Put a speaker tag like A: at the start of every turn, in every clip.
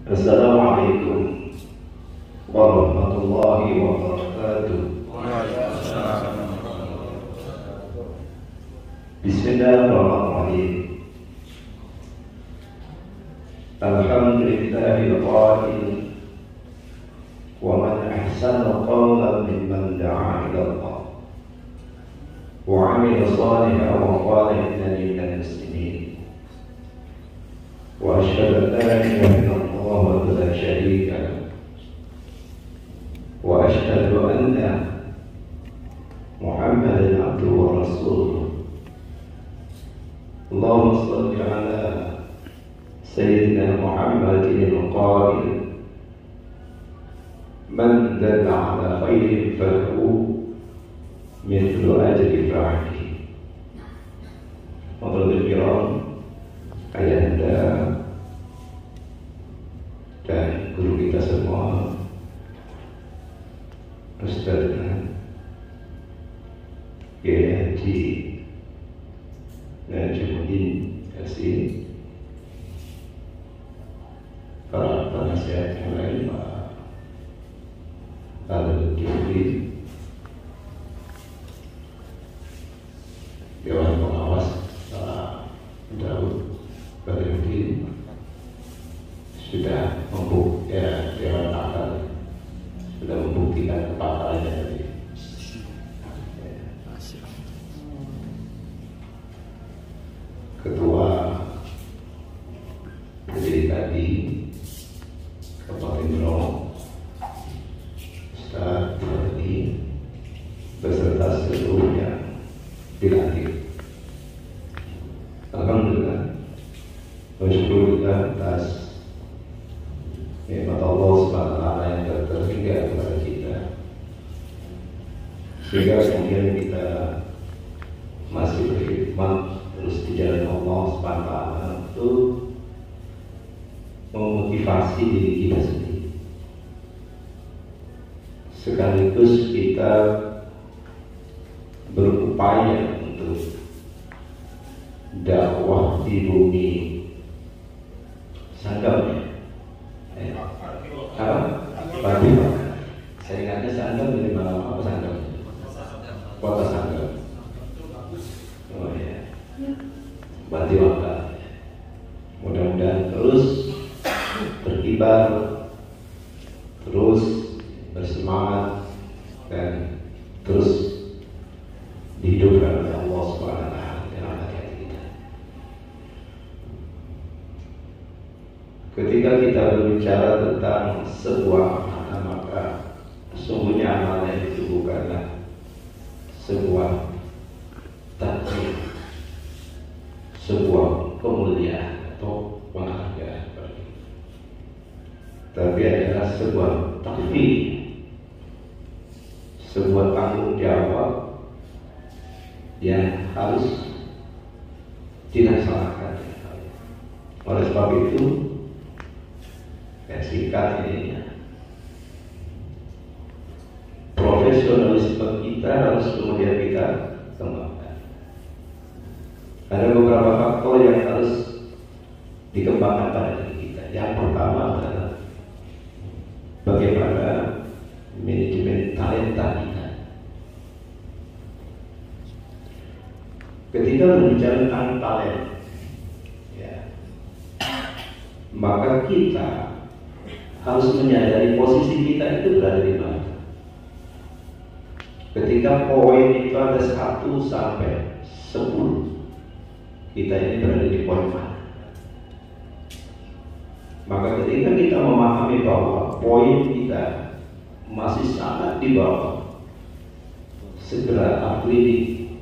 A: Assalamualaikum warahmatullahi wabarakatuh. Bismillahirrahmanirrahim. Alhamdulillahil qail wa man ahsanu qawlan mimman da'a ila Allah wa 'amila shalihan wa qala innani minal muslimin. Wa asyhadu an la ilaha illallah wahdahu la syarika lahu wa asyhadu anna Muhammadan abduhu wa rasuluh. Allahumma shalli ala sayyidina Muhammadin al-qail man dalla ala khairin falahu mithlu ajri fa'ilihi. Hadirin kiram, ayahanda dan guru kita semua, Ustaz Kiai Haji Najimuddin Yasin, para penasihat yang lain, Pak Al-Jufri, Dewan Pengawas, Pak Daud Badruddin, sudah membuktikan, Dewan Pakar sudah membuktikan kepakarannya tadi. Ketua dari tadi, Bapak Indro, Ustaz Tadi, beserta seluruhnya dilantik. Alhamdulillah, bersyukur atas nikmat Allah SWT yang terhingga kepada kita, sehingga kemudian kita masih berkhidmat terus di jalan Allah SWT untuk memotivasi diri kita sendiri, sekaligus kita berupaya untuk dakwah di bumi Sanggam, Batu. Saya ingatnya Sanggam dari mana? Apa Sanggam? Kota Sanggam. Oh ya, Batiwangka. Mudah-mudahan terus berkibar, terus bersemangat, dan terus dihidupkan oleh Allah SWT dalam hati kita. Ketika kita berbicara tentang sebuah amanah, maka sesungguhnya amanah itu bukanlah sebuah takdir, sebuah kemuliaan atau penghargaan, tapi adalah sebuah takdir, sebuah tanggung jawab yang harus dilaksanakan. Oleh sebab itu, singkat ini, profesionalisme kita harus kemudian kita kembangkan. Ada beberapa faktor yang harus dikembangkan pada diri kita. Yang pertama adalah bagaimana manajemen talenta kita. Ketika berbicara tentang talenta, ya, maka kita harus menyadari posisi kita itu berada di mana. Ketika poin itu ada 1 sampai 10, kita ini berada di poin mana? Maka ketika kita memahami bahwa poin kita masih sangat di bawah, segera upgrading.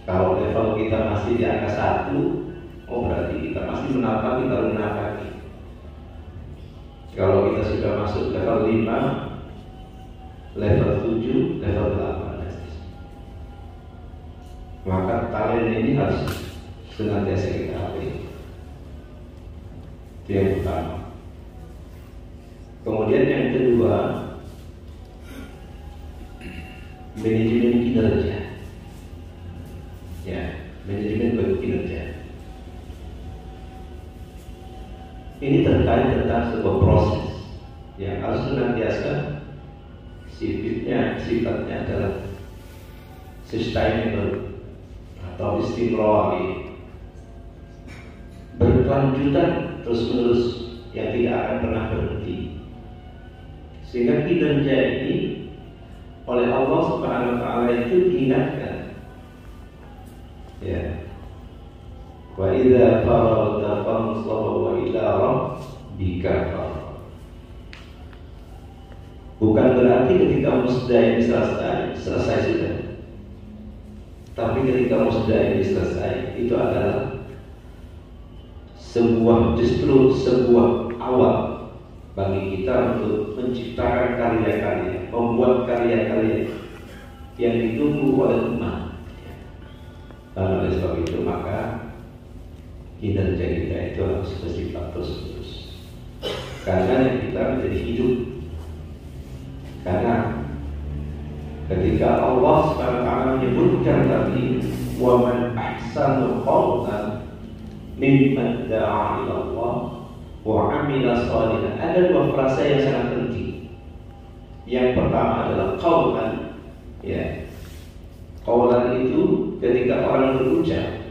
A: Kalau level kita masih di angka 1, oh berarti kita masih menapaki, baru menapaki. Kalau kita sudah masuk level 5, level 7, level 8, maka talent ini harus senantiasa kita upgrade. Itu yang pertama. Kemudian yang kedua, manajemen kinerja. Ya, manajemen bagi kinerja. ini terkait tentang sebuah proses yang harus senantiasa sifatnya adalah sustainable atau istimrari, berkelanjutan terus-menerus yang tidak akan pernah berhenti. Sehingga kinerja ini oleh Allah Subhanahu wa taala itu diingatkan. Ya. Wa idza faragta fansab wa ila rabbika farghab. Bukan berarti ketika musda ini selesai sudah. Tapi ketika musda ini selesai, itu adalah justru sebuah awal bagi kita untuk menciptakan karya-karya, membuat karya-karya yang ditunggu oleh umat. Dan oleh sebab itu maka kinerja kita itu harus bersifat terus-menerus. Karena kita menjadi hidup. Karena ketika Allah SWT menyebutkan tadi, wa man ahsanu qawlan mimman da'a ila Allah wa 'amila shalihan, ada dua frasa yang sangat penting. Yang pertama adalah qawlan, ya. Qawlan itu ketika orang berucap,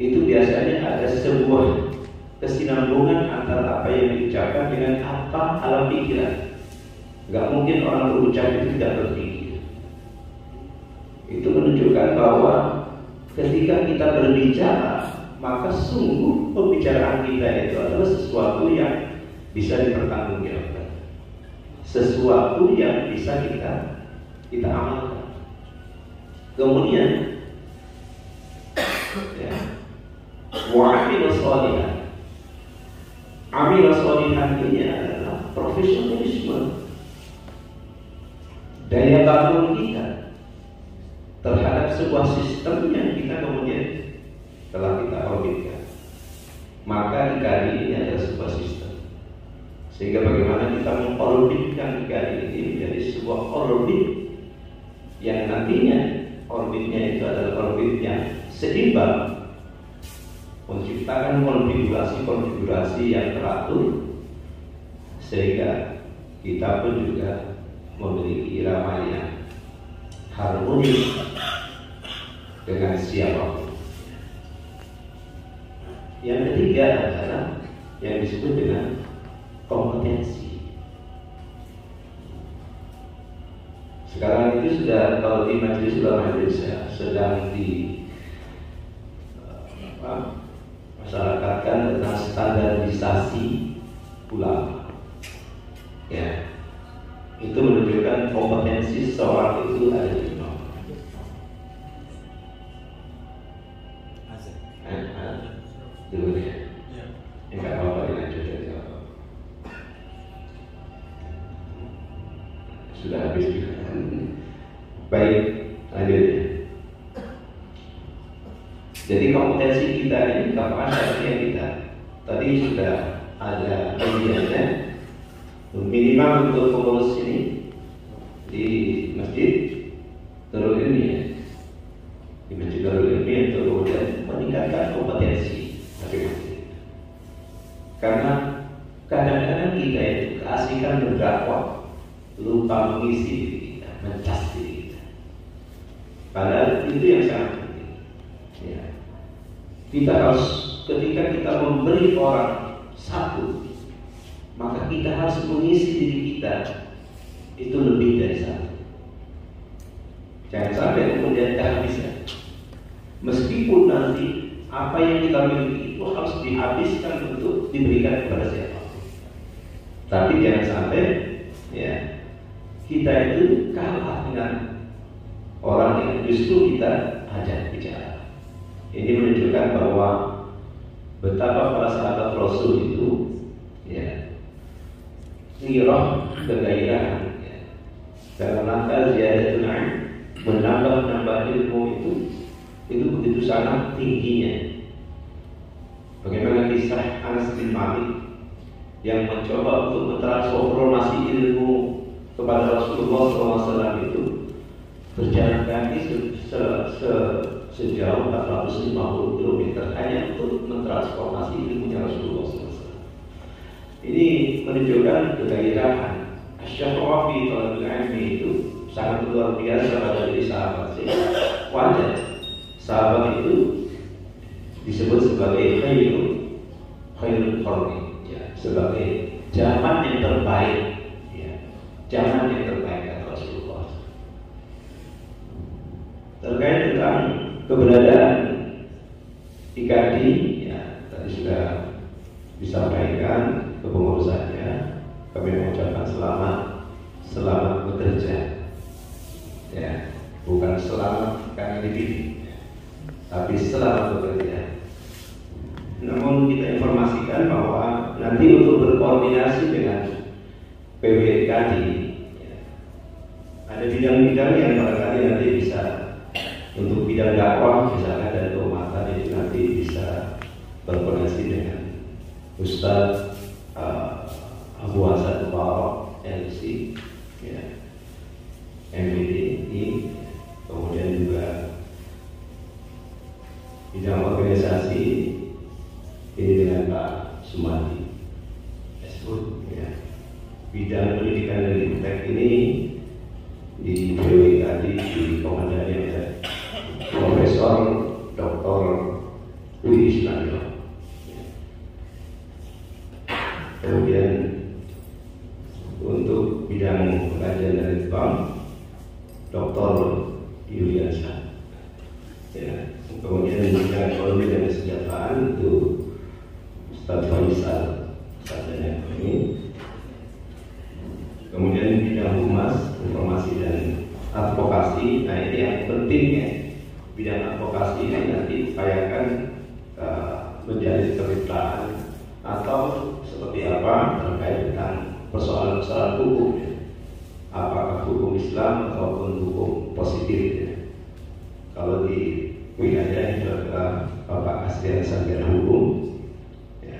A: itu biasanya ada sebuah kesinambungan antara apa yang diucapkan dengan apa alam pikiran. Gak mungkin orang berucap itu tidak berpikir. Itu menunjukkan bahwa ketika kita berbicara, maka sungguh pembicaraan kita itu adalah sesuatu yang bisa dipertanggungjawabkan, sesuatu yang bisa kita amalkan. Kemudian, ya, wa'amil sholihan. Amil sholihan ini adalah profesionalisme, daya bangun kita terhadap sebuah sistem yang kita kemudian telah kita orbitkan. Maka IKADI ini adalah sebuah sistem, sehingga bagaimana kita mengorbitkan IKADI ini menjadi sebuah orbit yang nantinya orbitnya itu adalah orbit yang seimbang, menciptakan konfigurasi yang teratur, sehingga kita pun juga memiliki irama yang harmonis dengan siapapun. Yang ketiga adalah yang disebut dengan kompetensi. Sekarang itu sudah, kalau di majelis ulama Indonesia sedang masyarakatkan tentang standarisasi ulama, ya. Itu menunjukkan kompetensi seorang itu ada di mana. Dulu ya. Enggak apa-apa, dilanjut aja. Sudah habis juga. Baik, lanjut ya. Jadi kompetensi kita ini kapasitasnya kita tadi sudah ada medianya. Minimal untuk pengurus ini di masjid Darul Ilmiah, di masjid Darul Ilmiah untuk kemudian meningkatkan kompetensi masing-masing. Karena kadang-kadang kita itu keasikan berdakwah, lupa mengisi diri kita, mencas diri kita. Padahal itu yang sangat penting. Ya. Kita harus, ketika kita memberi orang satu, maka kita harus mengisi diri kita itu lebih dari satu. Jangan sampai kemudian kehabisan. Meskipun nanti apa yang kita miliki itu harus dihabiskan untuk diberikan kepada siapapun, tapi jangan sampai ya kita itu kalah dengan orang yang justru kita ajak bicara. Ini menunjukkan bahwa betapa para sahabat Rasul itu ya ngirah kegairahan ya, dalam rangka ziyadatun ilm, menambah ilmu itu begitu sangat tingginya. Bagaimana kisah Anas bin Malik yang mencoba untuk mentransformasi ilmu kepada Rasulullah SAW itu berjalan kaki sejauh 450 km hanya untuk mentransformasi ilmunya Rasulullah SAW. menunjukkan kegairahan. Syahwa fi talabul ilmi itu sangat luar biasa pada diri sahabat. Wajar sahabat itu disebut sebagai khairul qarni, ya, sebagai zaman yang terbaik, ya, zaman yang terbaik kata Rasulullah. Terkait tentang keberadaan IKADI, ya, tadi sudah disampaikan kepengurusannya. Kami mengucapkan selamat bekerja, ya, bukan selamat karena dipilih, tapi selamat bekerja. Namun kita informasikan bahwa nanti untuk berkoordinasi dengan PWKD, ya, ada bidang-bidang yang barangkali nanti bisa untuk bidang dakwah, misalnya dan keumatan itu nanti bisa berkoordinasi dengan Ustadz Abu Hasan Mubarak LC, ya, MBDI, kemudian juga bidang organisasi ini dengan Pak Sumadi Esbud, ya. Bidang pendidikan dan iptek ini di BW tadi dikomandani oleh Profesor Dr. Udi Ismail. Kemudian untuk bidang pengajian dan Islam Dr. Yuliansa, ya. Kemudian bidang ekonomi dan kesejahteraan itu Ustaz Faisal Sarjana Ekonomi. Kemudian bidang humas, informasi dan advokasi. Nah, ini yang pentingnya, bidang advokasi ini nanti upayakan menjadi kemitraan atau seperti apa terkait dengan persoalan-persoalan hukum, ya. Apakah hukum Islam ataupun hukum positif, ya. Kalau di wilayah itu adalah Bapak Asrian Sarjana Hukum, ya.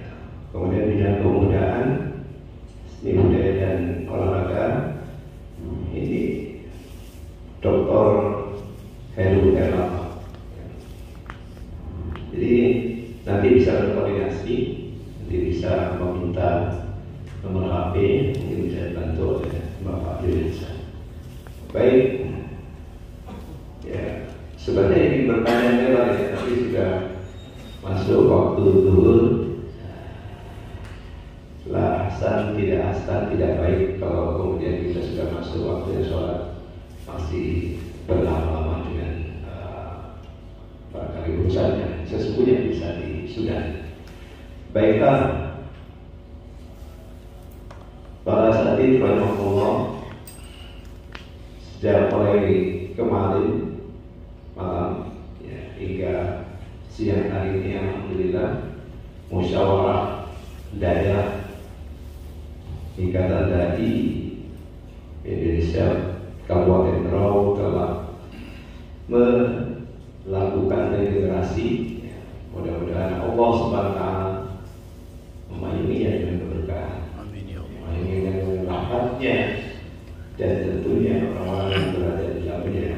A: Kemudian bidang kemudaan, seni budaya dan olahraga, ini Dr. Heru Erlama. Jadi nanti bisa berkoordinasi, nanti bisa meminta nomor HP, mungkin bisa dibantu oleh Bapak Yuliansa. Baik, ya, sebenarnya ini berpanjang lebar, ya, tapi sudah masuk waktu zuhur. Lah hasan tidak baik kalau kemudian kita sudah masuk waktu sholat masih berlama-lama dengan barangkali urusannya. Sesungguhnya bisa disudahi. Baiklah, para asatidz rahimahullah, sejak mulai kemarin malam, ya, hingga siang hari ini alhamdulillah musyawarah daerah Ikatan Dai Indonesia Kabupaten Riau telah melakukan regenerasi, ya. Mudah-mudahan Allah Subhanahu wa Ta'ala memaringinya dengan keberkahan, memaringinya dengan rahmatnya, dan tentunya orang-orang yang berada di dalamnya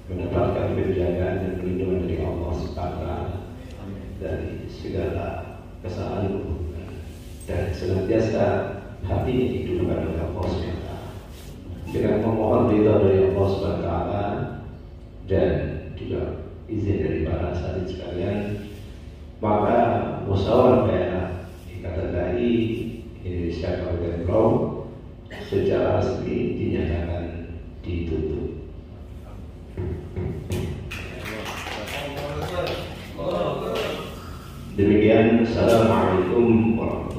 A: mendapatkan penjagaan dan perlindungan dari Allah Subhanahu wa Ta'ala dari segala kesalahan dan senantiasa hatinya dihidupkan oleh Allah SWT dengan memohon ridha dari Allah SWT dan juga izin dari para asatidz sekalian. Maka musyawarah daerah Ikatan Dai Indonesia Kabupaten Riau secara resmi dinyatakan ditutup. Demikian, assalamualaikum warahmatullahi wabarakatuh.